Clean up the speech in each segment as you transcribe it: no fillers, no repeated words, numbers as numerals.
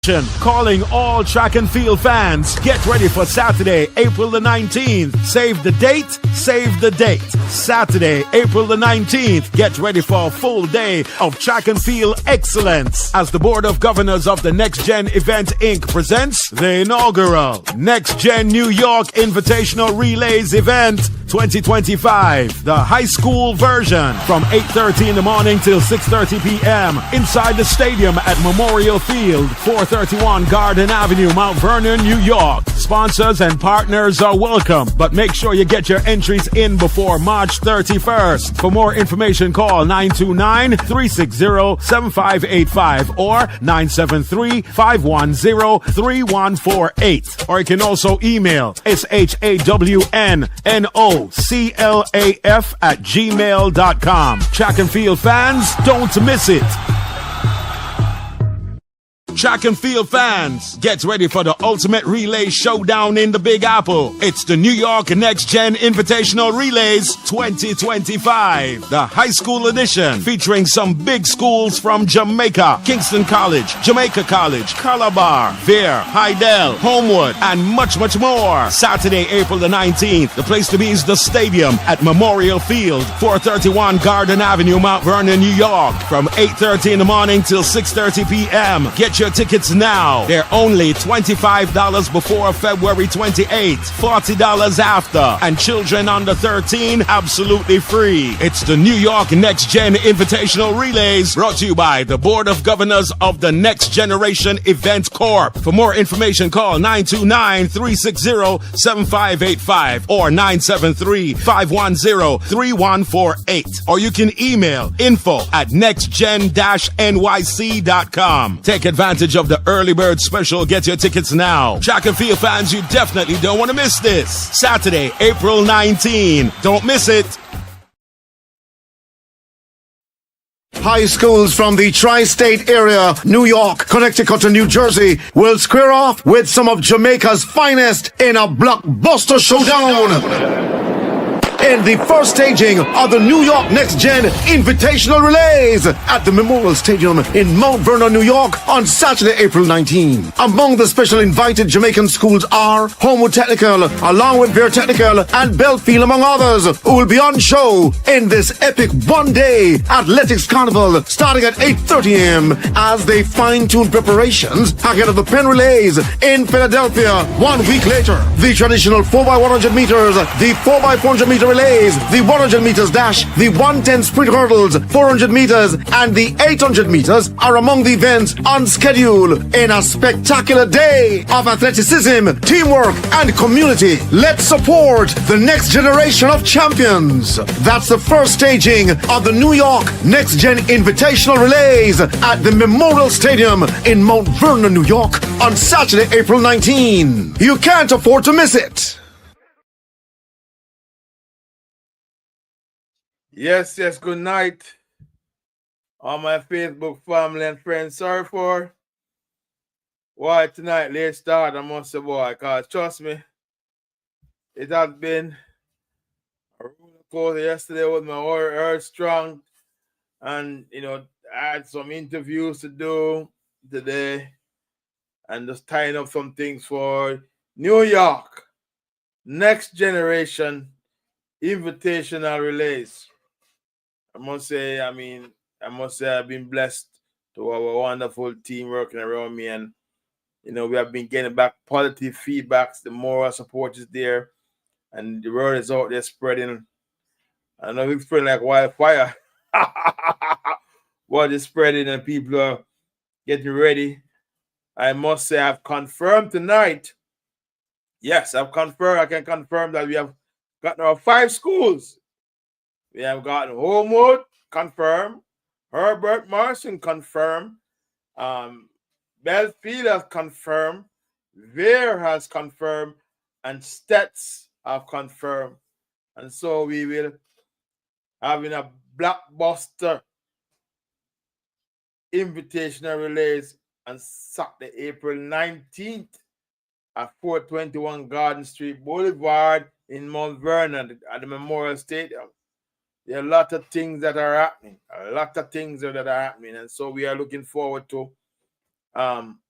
Calling all track and field fans. Get ready for Saturday, April the 19th. Save the date, save the date. Saturday, April the 19th. Get ready for a full day of track and field excellence as the Board of Governors of the Next Gen Event Inc. presents the inaugural Next Gen New York Invitational Relays event 2025, the high school version, from 8:30 in the morning till 6:30 p.m. inside the stadium at Memorial Field, 431 Garden Avenue, Mount Vernon, New York. Sponsors and partners are welcome, but make sure you get your entries in before March 31st. For more information, call 929-360-7585 or 973-510-3148. Or you can also email shawnoclaf@gmail.com. Track and field fans, don't miss it. Track and field fans, get ready for the ultimate relay showdown in the Big Apple. It's the New York Next Gen Invitational Relays 2025, the high school edition, featuring some big schools from Jamaica: Kingston College, Jamaica College, Calabar, Vere, Hydel, Homewood, and much, much more. Saturday, April the 19th. The place to be is the stadium at Memorial Field, 431 Garden Avenue, Mount Vernon, New York, from 8:30 in the morning till 6:30 p.m. Get your tickets now. They're only $25 before February 28th, $40 after, and children under 13 absolutely free. It's the New York Next Gen Invitational Relays, brought to you by the Board of Governors of the Next Generation Event Corp. For more information, call 929-360-7585 or 973-510-3148. Or you can email info@nextgen-nyc.com. Take advantage of the early bird special. Get your tickets now. Track and field fans, you definitely don't want to miss this. Saturday, April 19. Don't miss it. High schools from the tri-state area, New York, Connecticut, and New Jersey will square off with some of Jamaica's finest in a blockbuster showdown. In the first staging of the New York Next Gen Invitational Relays at the Memorial Stadium in Mount Vernon, New York on Saturday, April 19. Among the special invited Jamaican schools are Homewood Technical, along with Vere Technical and Belfield, among others, who will be on show in this epic one-day athletics carnival starting at 8:30 a.m. as they fine-tune preparations ahead of the Penn Relays in Philadelphia 1 week later. The traditional 4x100 meters, the 4x400 meter relays, the 100 meters dash, the 110 sprint hurdles, 400 meters, and the 800 meters are among the events on schedule in a spectacular day of athleticism, teamwork, and community. Let's support the next generation of champions. That's the first staging of the New York Next Gen Invitational Relays at the Memorial Stadium in Mount Vernon, New York on Saturday, April 19. You can't afford to miss it. Yes, good night, all my Facebook family and friends. Sorry for why tonight late start, I must say, boy, because trust me, it has been a roller coaster. Yesterday was my earth strong, and I had some interviews to do today and just tying up some things for New York Next Generation Invitational Relays. I must say I've been blessed to have a wonderful team working around me, and we have been getting back positive feedbacks. The moral support is there, and the word is out there spreading. I know it's spreading like wildfire. Word is spreading, and people are getting ready. I must say I've confirmed tonight. Yes, I've confirmed. I can confirm that we have gotten our 5 schools. We have gotten Homewood, confirmed. Herbert Marson, confirmed. Belfield has confirmed. Vere has confirmed. And Stets have confirmed. And so we will having a blockbuster invitational relays on Saturday, April 19th at 421 Garden Street Boulevard in Mount Vernon at the Memorial Stadium. There are a lot of things that are happening. And so we are looking forward to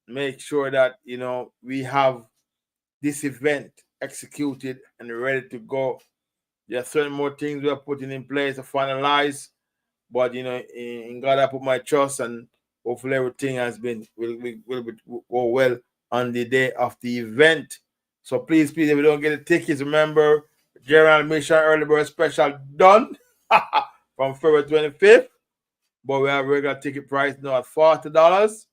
make sure that we have this event executed and ready to go. There are certain more things we are putting in place to finalize, but in God I put my trust, and hopefully everything will go well on the day of the event. So please, if you don't get the tickets, remember General Admission Early Bird Special done from February 25th, but we have regular ticket price now at $40.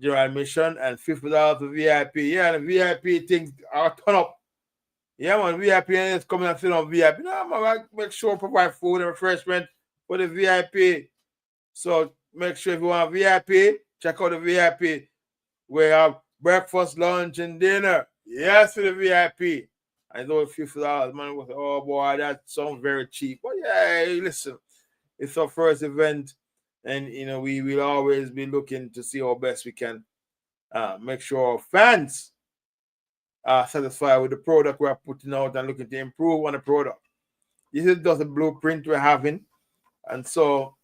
General admission and $50 for VIP. Yeah, and the VIP things are turn up. Yeah, man, VIP is coming and sit on VIP. No, man, make sure provide food and refreshment for the VIP. So make sure if you want VIP, check out the VIP. We have breakfast, lunch, and dinner. Yes, for the VIP. I know $50, man. Oh boy, that sounds very cheap. But yeah, listen, it's our first event. And we will always be looking to see how best we can make sure our fans are satisfied with the product we're putting out and looking to improve on the product. This is just a blueprint we're having, and so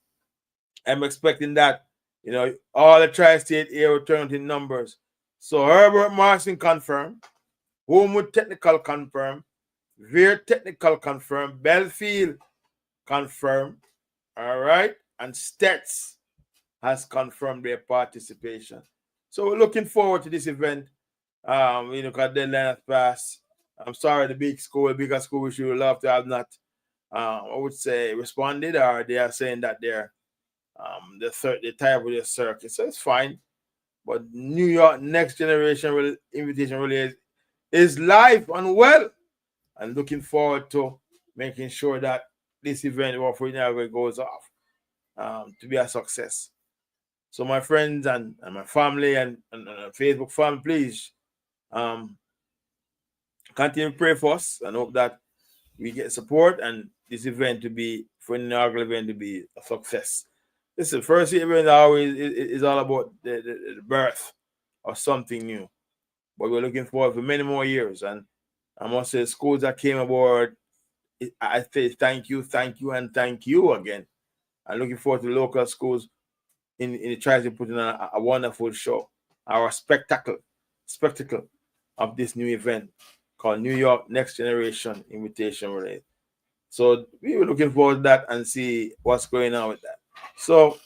I'm expecting that all the tri-state area turn in numbers. So Herbert Martin confirmed, Homewood Technical confirmed, Veer Technical confirmed, Belfield confirmed, all right, and Stets has confirmed their participation. So we're looking forward to this event. Because deadline has passed. I'm sorry, the bigger school which we would love to have not, I would say, responded, or they are saying that they're tired with their circuit. So it's fine. But New York Next Generation Invitation Relay is live and well, and looking forward to making sure that this event goes off to be a success. So my friends and my family and Facebook family, please continue to pray for us and hope that we get support and this event to be, for an inaugural event to be a success. This is the first event always is all about the birth of something new. But we're looking forward for many more years. And I must say, schools that came aboard, I say thank you, and thank you again. I'm looking forward to local schools in the trying to put in a wonderful show, our spectacle of this new event called New York Next Generation Invitation Relay. So we were looking forward to that and see what's going on with that. So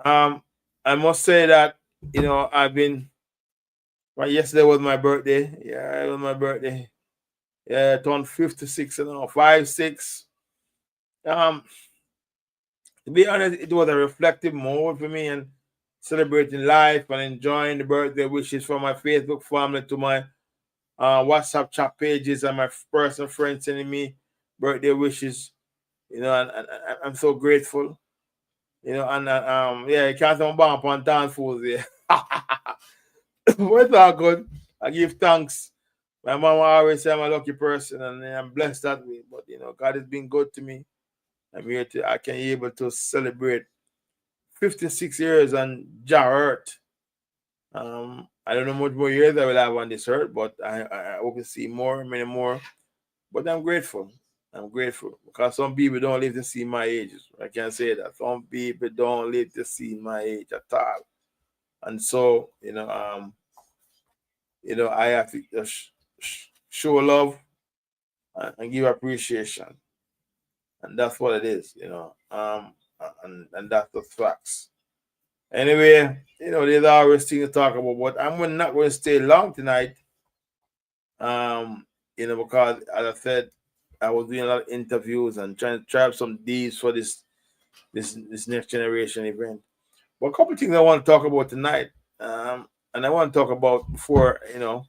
I must say that I've been yesterday was my birthday. Yeah, it was my birthday. Yeah, I turned 56, 56. To be honest, it was a reflective moment for me and celebrating life and enjoying the birthday wishes from my Facebook family to my WhatsApp chat pages and my personal friends sending me birthday wishes. And I'm so grateful. Yeah, you can't come back on dance fools there. But it's all good. I give thanks. My mom always say I'm a lucky person and I'm blessed that way. But God has been good to me. I can be able to celebrate 56 years on Jah Earth. I don't know much more years I will have on this earth, but I hope to see many more. But I'm grateful. Because some people don't live to see my age. I can say that. Some people don't live to see my age at all. And so, I have to just show love and give appreciation. And that's what it is, and that's the facts. Anyway, there's always things to talk about, but I'm not going to stay long tonight. Because as I said, I was doing a lot of interviews and trying to try some deals for this next generation event. But a couple of things I want to talk about tonight, and I want to talk about before, a couple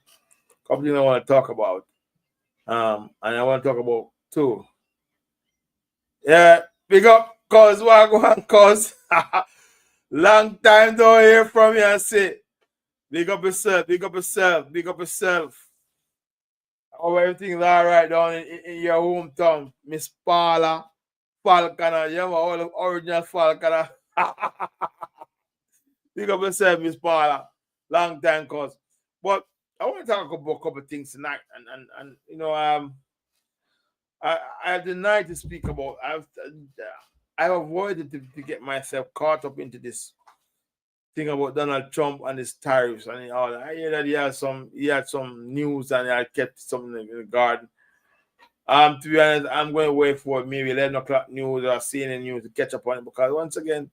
of things I want to talk about, and I want to talk about too. Yeah, big up, cuz Wagwan, cuz. Long time don't hear from you and say, big up yourself. Oh, everything's all right down in your hometown, Miss Paula Falconer. You know, all the original Falconer. Big up yourself, Miss Paula. Long time, cuz. But I want to talk about a couple of things tonight, and I have the night to speak about. I've avoided to get myself caught up into this thing about Donald Trump and his tariffs and all that. I hear that he had some news and he had kept something in the garden. To be honest, I'm going to wait for maybe 11 o'clock news or CNN news to catch up on it, because once again,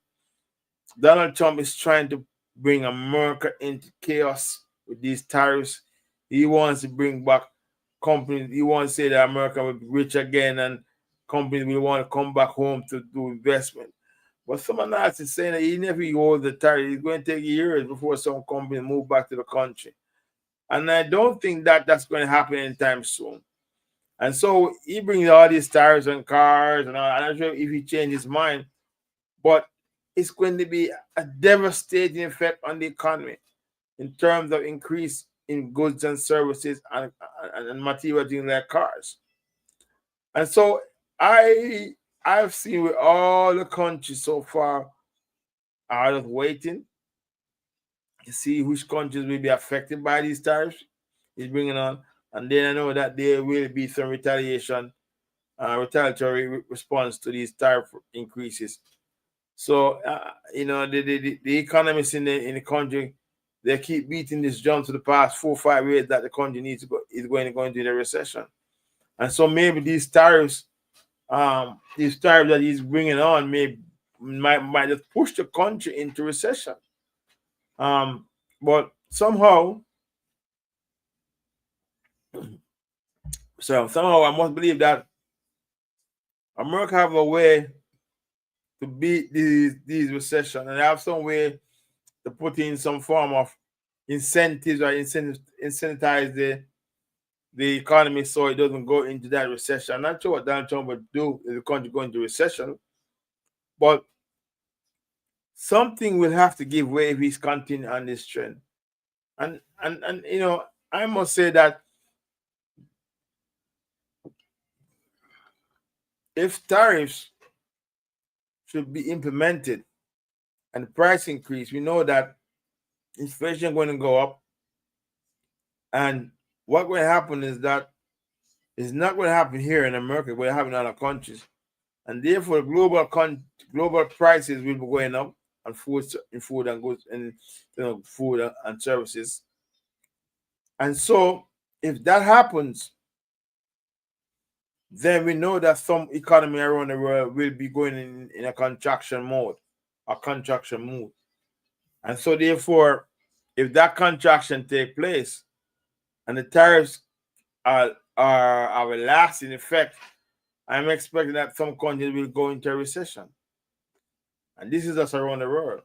Donald Trump is trying to bring America into chaos with these tariffs. He wants to bring back companies. He wants to say that America will be rich again and companies will want to come back home to do investment. But some analysts is saying that even if he holds the tariff, it's going to take years before some companies move back to the country. And I don't think that that's going to happen anytime soon. And so he brings all these tariffs on cars and all. I'm not sure if he changes his mind, but it's going to be a devastating effect on the economy in terms of increase in goods and services and material things like cars. And so I've seen with all the countries so far are just waiting to see which countries will be affected by these tariffs he's bringing on. And then I know that there will be some retaliatory response to these tariff increases. So, the economists in the country, they keep beating this drum to the past 4 or 5 years that the country is going to go into the recession. And so maybe these tariffs that he's bringing on might just push the country into recession. But somehow I must believe that America have a way to beat these recession, and have some way to put in some form of incentives or incentivize the economy so it doesn't go into that recession. I'm not sure what Donald Trump would do if the country go into recession, but something will have to give way if he's continuing on this trend. And I must say that if tariffs should be implemented and price increase, we know that inflation is going to go up. And what will happen is that it's not going to happen here in America, but it will happen in other countries. And therefore, global prices will be going up on food and goods and food and services. And so if that happens, then we know that some economy around the world will be going in a contraction mode. And so therefore, if that contraction take place and the tariffs are a lasting effect, I'm expecting that some countries will go into a recession. And this is us around the world.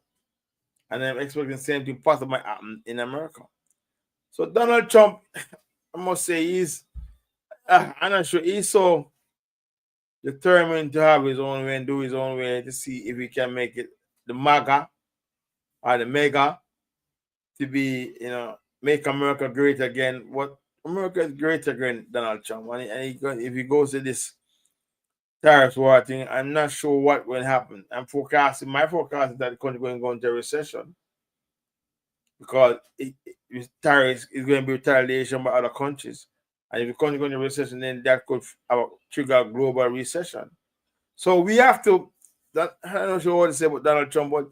And I'm expecting the same thing possibly happen in America. So Donald Trump, I must say, I'm not sure, he's so determined to have his own way and do his own way to see if he can make it the MAGA or the MEGA to be, make America great again. What America is great again, Donald Trump. And if he goes to this tariffs war thing, I'm not sure what will happen. My forecast is that the country is going to go into a recession because tariffs is going to be retaliation by other countries. And if the country goes into recession, then that could trigger a global recession. So we have to, I'm not sure what to say about Donald Trump, but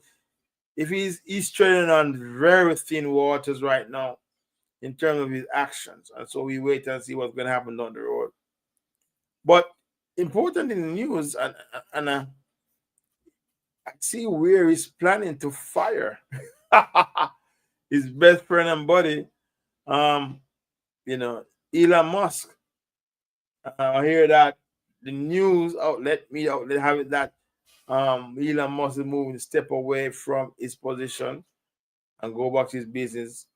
if he's treading on very thin waters right now in terms of his actions. And so we wait and see what's going to happen down the road. But important in the news, and I see where he's planning to fire his best friend and buddy, Elon Musk. I hear that the news media outlet have it that Elon Musk is moving to step away from his position and go back to his business.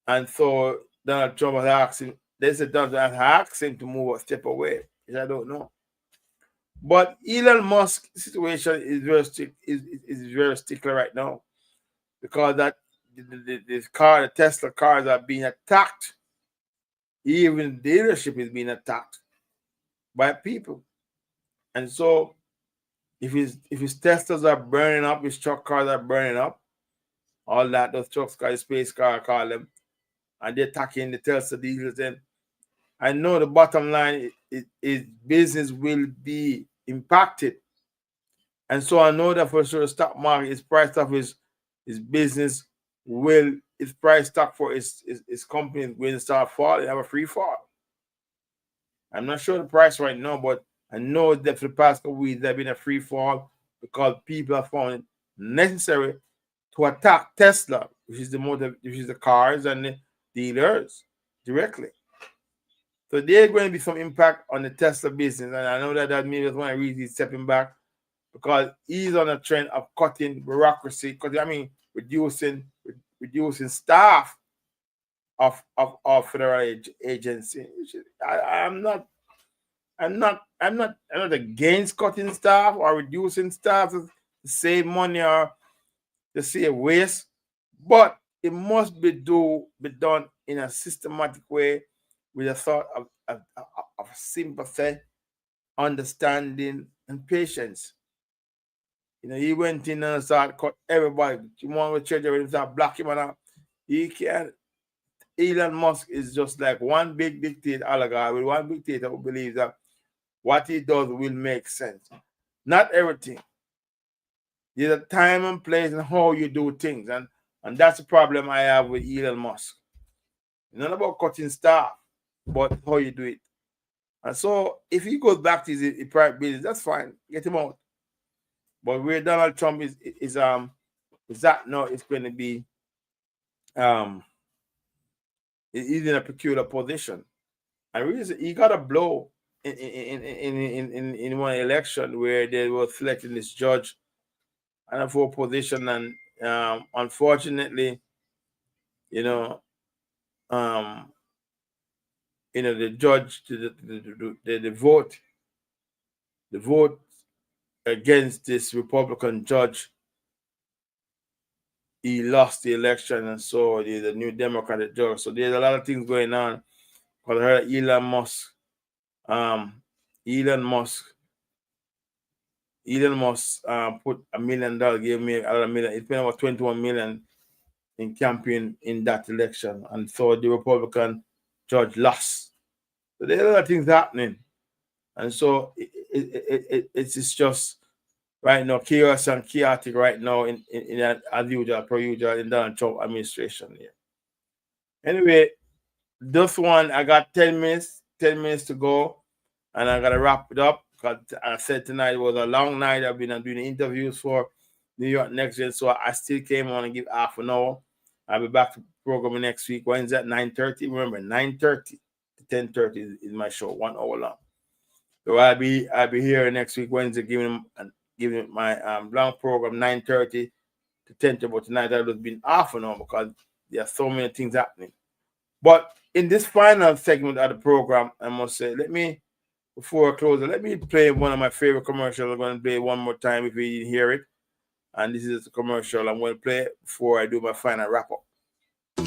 And so Donald Trump has asked him, they said Donald Trump has asked him to move or step away, which I don't know. But Elon Musk's situation is very stickler right now because that the Tesla cars are being attacked. Even the dealership is being attacked by people. And so if his Teslas are burning up, his truck cars are burning up, all that, those trucks, cars, space car, I call them, and they're attacking the Tesla dealers, then I know the bottom line is business will be impacted. And so I know that for sure the stock market is priced off his his business will, his price stock for his company is going to start falling, have a free fall. I'm not sure the price right now, but I know that for the past couple weeks there's been a free fall because people have found it necessary to attack Tesla, which is the cars and the dealers directly. So there's going to be some impact on the Tesla business, and I know that maybe that's one reason he's stepping back, because he's on a trend of cutting bureaucracy, reducing staff of federal agency. I'm not against cutting staff or reducing staff to save money or to save waste, but it must be done in a systematic way with a thought of sympathy, understanding, and patience. He went in and started cut everybody. You want to change everything, start blocking him out. He can't. Elon Musk is just like one big dictator, oligarch, with one dictator who believes that what he does will make sense. Not everything. There's a time and place and how you do things. And that's the problem I have with Elon Musk. It's not about cutting staff, but how you do it. And so if he goes back to his private business, that's fine. Get him out. But where Donald Trump is that now it's going to be he's in a peculiar position. And really he got a blow in one election where they were selecting this judge and for position, and unfortunately, the judge, the vote against this Republican judge, he lost the election, and so there's a new Democratic judge. So there's a lot of things going on. But I heard Elon Musk put $1 million, gave me another $1 million. It spent about $21 million in campaign in that election, and so the Republican judge lost. So there's a lot of things happening, and so it's just right now chaos and chaotic right now in as usual, per usual, in Donald Trump administration here. Anyway, this one I got 10 minutes to go, and I gotta wrap it up. Because I said tonight was a long night. I've been doing interviews for New York Next Gen, so I still came on and give half an hour. I'll be back to programming next week. Wednesday at 9:30. Remember, 9:30 to 10:30 is my show, 1 hour long. So I'll be here next week Wednesday giving my long program 9:30 to 10:30. But tonight I've just been half an hour because there are so many things happening. But in this final segment of the program, I must say, before I close, let me play one of my favorite commercials. I'm going to play it one more time if you didn't hear it. And this is the commercial I'm going to play before I do my final wrap-up.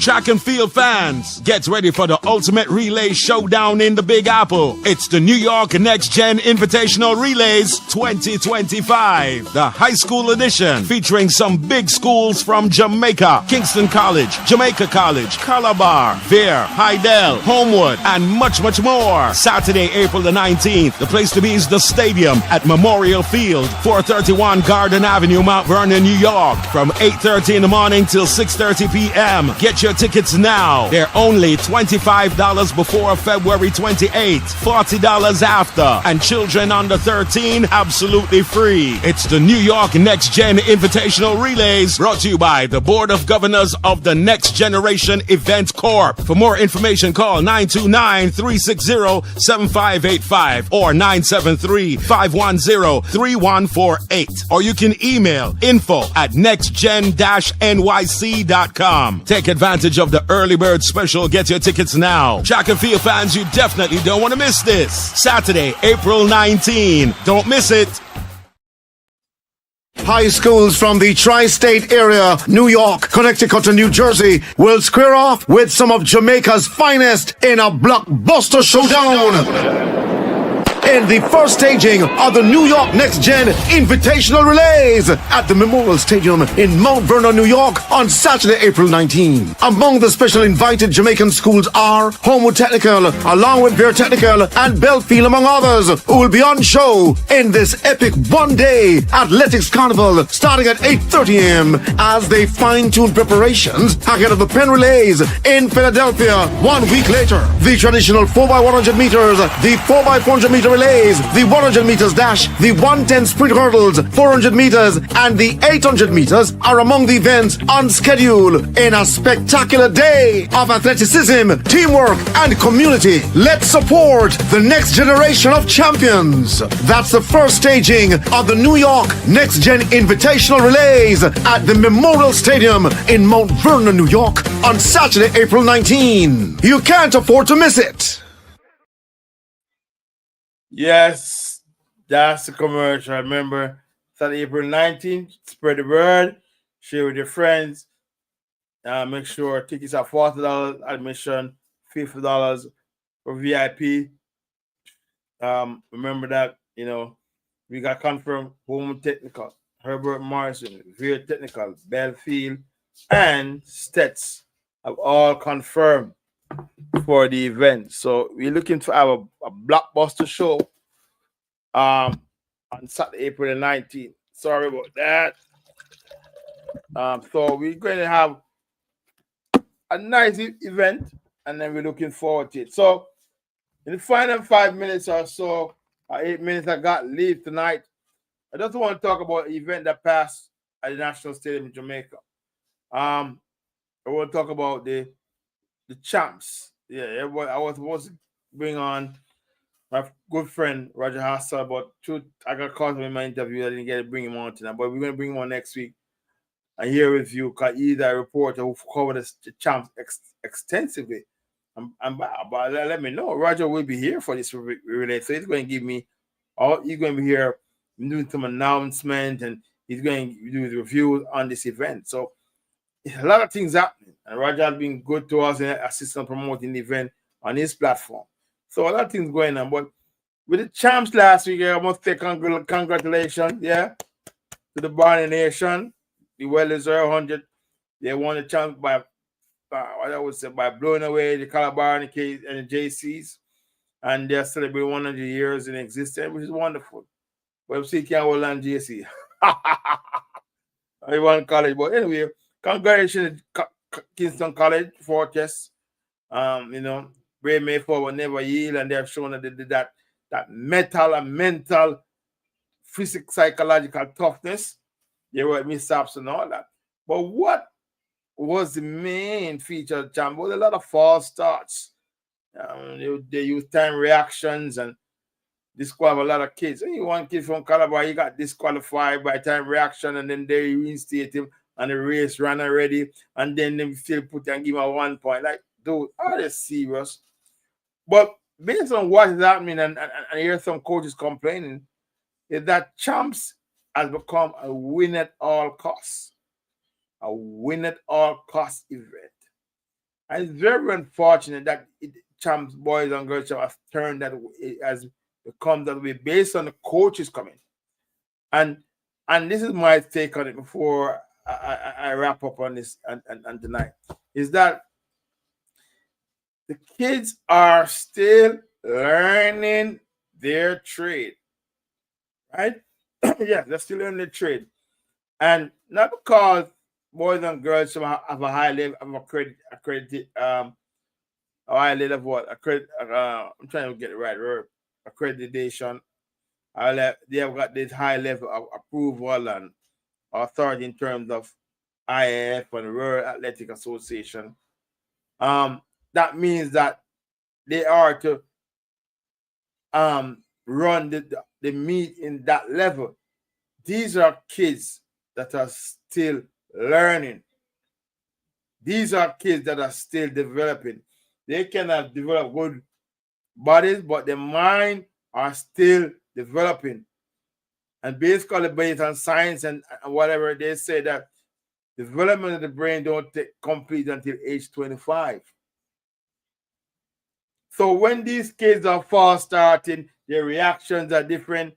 Track and field fans, get ready for the ultimate relay showdown in the Big Apple. It's the New York Next Gen Invitational Relays 2025, the high school edition, featuring some big schools from Jamaica: Kingston College, Jamaica College, Calabar, Vere, Hydel, Homewood, and much, much more. Saturday, April the 19th. The place to be is the stadium at Memorial Field, 431 Garden Avenue, Mount Vernon, New York, from 8:30 in the morning till 6:30 p.m. Get your tickets now. They're only $25 before February 28th, $40 after, and children under 13 absolutely free. It's the New York Next Gen Invitational Relays, brought to you by the Board of Governors of the Next Generation Event Corp. For more information, call 929-360-7585 or 973-510-3148, or you can email info@nextgen-nyc.com. Take advantage of the early bird special. Get your tickets now. Track and field fans, you definitely don't want to miss this. Saturday, April 19. Don't miss it. High schools from the tri-state area, New York, Connecticut, and New Jersey will square off with some of Jamaica's finest in a blockbuster showdown. in the first staging of the New York Next Gen Invitational Relays at the Memorial Stadium in Mount Vernon, New York on Saturday, April 19. Among the special invited Jamaican schools are Homewood Technical, along with Bear Technical and Belfield, among others, who will be on show in this epic one-day athletics carnival starting at 8:30 a.m. as they fine-tune preparations ahead of the Penn Relays in Philadelphia 1 week later. The traditional 4x100 meters, the 4x400 meter relays, the 100 meters dash, the 110 sprint hurdles, 400 meters, and the 800 meters are among the events on schedule in a spectacular day of athleticism, teamwork, and community. Let's support the next generation of champions. That's the first staging of the New York Next Gen Invitational Relays at the Memorial Stadium in Mount Vernon, New York on Saturday, April 19. You can't afford to miss it. Yes, that's the commercial. Remember, Saturday, April 19th, spread the word, share with your friends. Make sure tickets are $40 admission, $50 for VIP. Remember that, we got confirmed Home Technical, Herbert Morrison, Veer Technical, Belfield, and Stets have all confirmed for the event. So we're looking to have a blockbuster show on Saturday, April the 19th. Sorry about that. So we're going to have a nice event, and then we're looking forward to it. So in the final 5 minutes or so, 8 minutes I got leave tonight, I just want to talk about an event that passed at the National Stadium in Jamaica. I want to talk about the champs. Yeah, I was supposed to bring on my good friend Roger Hassel, but I got caught in my interview. I didn't get to bring him on tonight, but we're going to bring him on next week and hear with you because he's a reporter who covered the champs extensively. But let me know. Roger will be here for this relay, so he's going to give me he's going to be here doing some announcement, and he's going to do the reviews on this event. So a lot of things happening, and Roger has been good to us and assisting promoting the event on his platform. So a lot of things going on. But with the champs last week, I must say congratulations, to the Barney Nation, the well-deserved 100. They won the champs by by blowing away the Calabar and the JCs, and they're celebrating 100 years in existence, which is wonderful. But see, can't hold on JC. I won college, but anyway, congratulations, Kingston College, Fortress. Brave May Forward never yield, and they have shown that they did that mental and mental, physical, psychological toughness. They were mishaps and all that. But what was the main feature of the champ? Was a lot of false starts. They use time reactions and disqualify a lot of kids. And one kid from Calabar, he got disqualified by time reaction, and then they reinstate him, and the race ran already, and then they still put and give him a 1 point. Like, dude, are they serious? But based on what is happening, and I hear some coaches complaining, is that champs has become a win at all costs. A win at all cost event. And it's very unfortunate that champs, boys and girls have turned that way, it has become that way based on the coaches coming. And this is my take on it before I wrap up on this and tonight, is that the kids are still learning their trade. Right? Yeah, they're still learning their trade. And not because boys and girls have a high level of a high level of what? I'm trying to get the right word. Accreditation. They have got this high level of approval and authority in terms of IAF and World Athletic Association. That means that they are to run the meet in that level. These are kids that are still learning. These are kids that are still developing. They cannot develop good bodies, but their mind are still developing. And basically based on science and whatever, they say that development of the brain don't complete until age 25. So when these kids are fast starting, Their reactions are different.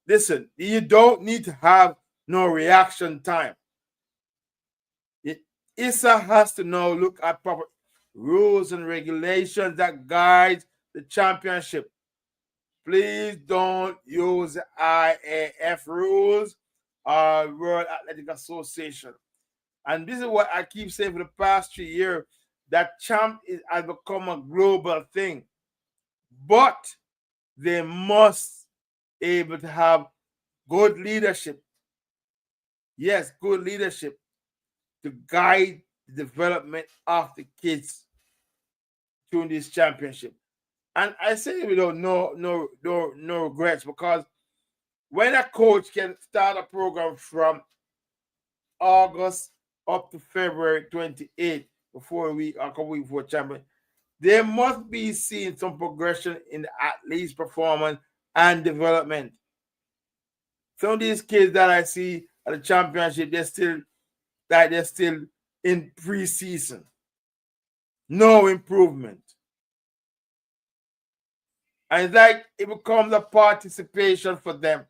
Listen, you don't need to have no reaction time. ISA has to now look at proper rules and regulations that guide the championship. Please don't use the IAF rules or World Athletic Association. And this is what I keep saying for the past 3 years, that champ has become a global thing. But they must be able to have good leadership. Yes, good leadership to guide the development of the kids during this championship. And I say without no regrets, because when a coach can start a program from August up to February 28th, before a couple weeks before champion, there must be seen some progression in the athlete's performance and development. Some of these kids that I see at the championship, they're still in preseason. No improvement. And it's like it becomes a participation for them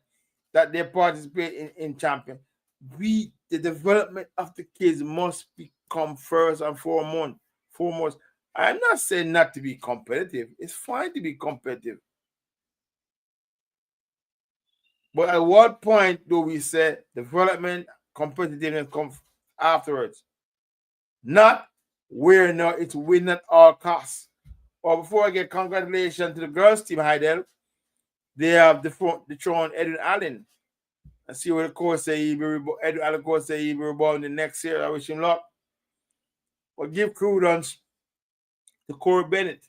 that they participate in champion. The development of the kids must become first and foremost. I'm not saying not to be competitive. It's fine to be competitive. But at what point do we say development, competitiveness comes afterwards? Not where now it's win at all costs. Or before I get congratulations to the girls team, Heidel, they have the throne Edwin Allen. And see what the coach say, Edwin Allen coach say he'll be rebounding next year. I wish him luck. But give kudos to Corey Bennett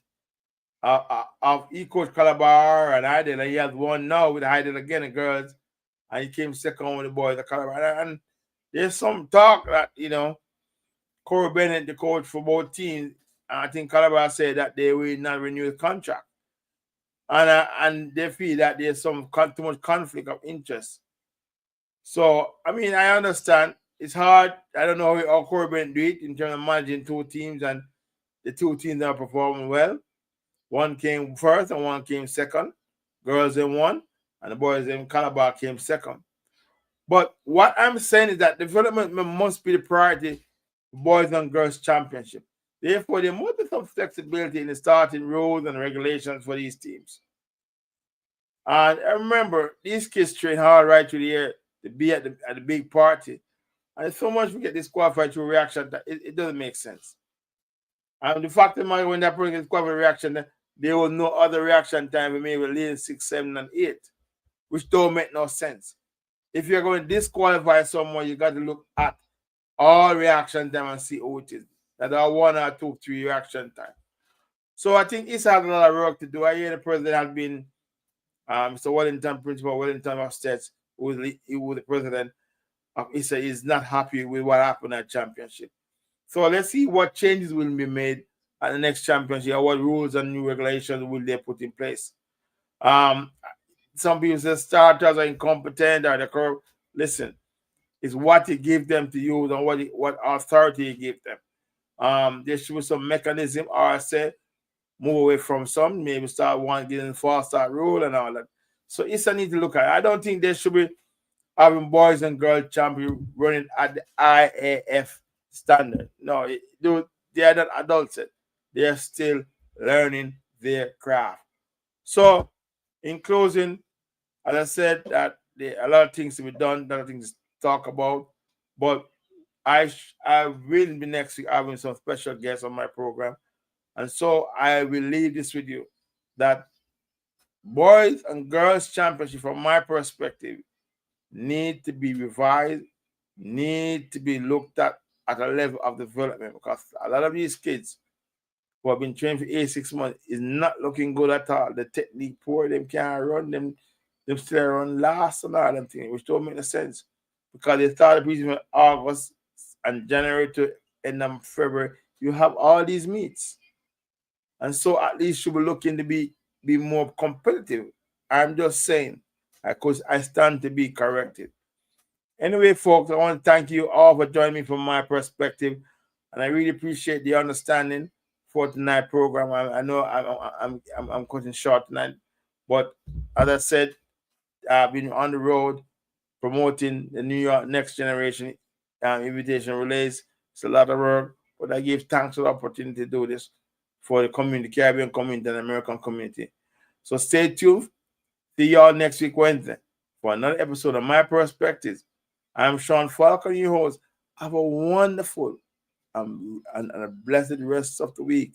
of E-Coach Calabar and Heidel. And he has one now with Heidel again, the girls. And he came second with the boys at Calabar. And there's some talk that, Corey Bennett, the coach for both teams, I think Calabar said that they will not renew the contract. And they feel that there's too much conflict of interest. So, I understand. It's hard. I don't know how Corey Bennett do it in terms of managing two teams, and the two teams are performing well. One came first and one came second. Girls in one, and the boys in Calabar came second. But what I'm saying is that development must be the priority for boys and girls championship. Therefore, there must be some flexibility in the starting rules and regulations for these teams. And I remember, these kids train hard right through the year to be at the big party. And so much we get disqualified through reaction that it doesn't make sense. And the fact of the matter, when that person gets disqualified reaction, there was no other reaction time, maybe leading 6, 7, and 8, which don't make no sense. If you're going to disqualify someone, you got to look at all reaction time and see how it is. That are 1 or 2, 3 reaction time. So I think it's had a lot of work to do. I hear the president has been Mr. Wellington, Principal Wellington of States, who was the president of ISA, is not happy with what happened at championship. So let's see what changes will be made at the next championship, what rules and new regulations will they put in place. Some people say starters are incompetent or the curve. Listen, it's what you give them to use and what authority you give them. There should be some mechanism, or I say, move away from some, maybe start one getting false start rule and all that. So it's a need to look at it. I don't think they should be having boys and girls champion running at the IAF standard. No, they are not adults yet. They are still learning their craft. So, in closing, as I said, that there are a lot of things to be done, a lot of things to talk about, but I will be next week having some special guests on my program. And so I will leave this with you, that boys and girls championship, from my perspective, need to be revised, need to be looked at a level of development, because a lot of these kids who have been trained for 8-6 months is not looking good at all. The technique poor, them can't run, them still run last and all them things, which don't make no sense, because they started between August and January to end of February. You have all these meets. And so at least should be looking to be more competitive. I'm just saying, because I stand to be corrected. Anyway, folks, I want to thank you all for joining me from my perspective. And I really appreciate the understanding for tonight's program. I know I'm cutting short tonight, But as I said, I've been on the road promoting the New York Next Generation Invitation Relays. It's a lot of work, but I give thanks for the opportunity to do this for the community, Caribbean community and American community. So stay tuned. See y'all next week, Wednesday, for another episode of My Perspectives. I'm Sean Falcon, your host. Have a wonderful and a blessed rest of the week.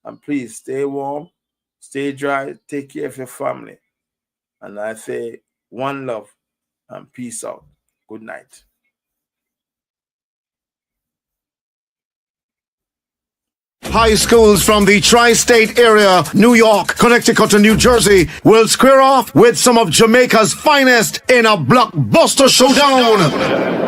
And please stay warm, stay dry, take care of your family. And I say one love and peace out. Good night. High schools from the tri-state area, New York, Connecticut, and New Jersey will square off with some of Jamaica's finest in a blockbuster showdown.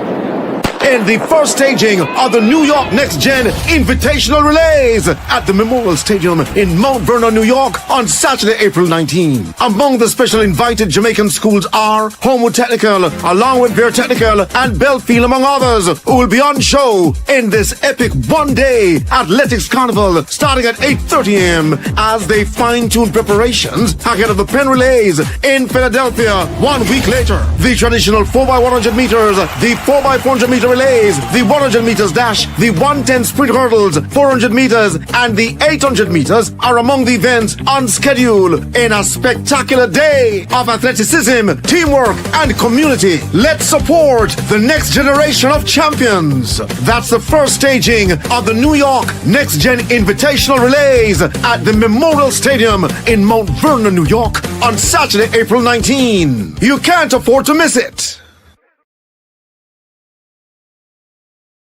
In the first staging of the New York Next Gen Invitational Relays at the Memorial Stadium in Mount Vernon, New York on Saturday, April 19. Among the special invited Jamaican schools are Homewood Technical, along with Bear Technical and Belfield, among others, who will be on show in this epic one-day athletics carnival starting at 8:30 a.m. as they fine-tune preparations ahead of the Penn Relays in Philadelphia 1 week later. The traditional 4x100 meters, the 4x400 meter relays, the 100 meters dash, the 110 sprint hurdles, 400 meters, and the 800 meters are among the events on schedule in a spectacular day of athleticism, teamwork, and community. Let's support the next generation of champions. That's the first staging of the New York Next Gen Invitational Relays at the Memorial Stadium in Mount Vernon, New York on Saturday, April 19. You can't afford to miss it.